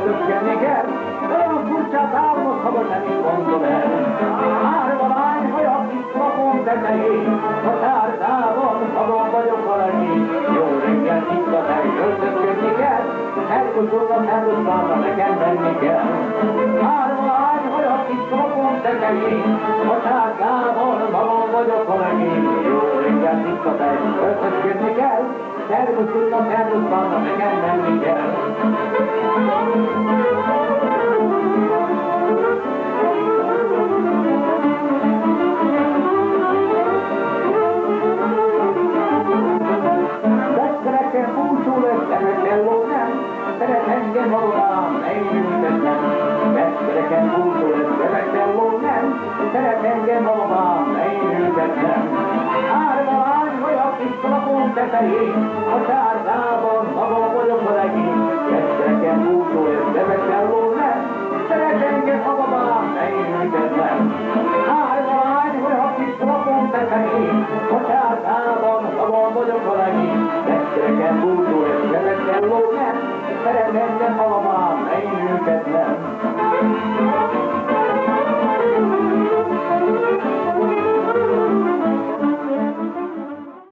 öltözkedni kell, olyan furcsát álmod, ha most nem is gondol el. Árva lány haja kis lapon tetején, a tárdában magam vagyok valaki. Jó reggel, tiszta tej, öltözkedni kell, elkosulva felhozzára nekem menni kell. Árva lány haja kis lapon tetején, a tárdában magam vagyok valaki. Jó reggel, tiszta tej, öltözkedni kell, elkosulva felhozzára nekem menni kell. Nekem búcsú lesz, Emetello nem, szeret engem valóban, én ültetem. Nekem búcsú lesz, Emetello nem, szeret engem valóban, én ültetem. Árva lány olyan kis lapon tetején, a sárdában magam vagyok a legény. Nekem búcsú lesz, Emetello nem, szeret engem valóban, én ültetem. Árva lány olyan kis lapon tetején, a sárdában magam vagyok a legény. Nekem búcsú lesz, Emetello nem, szeret engem valóban, én őket nem.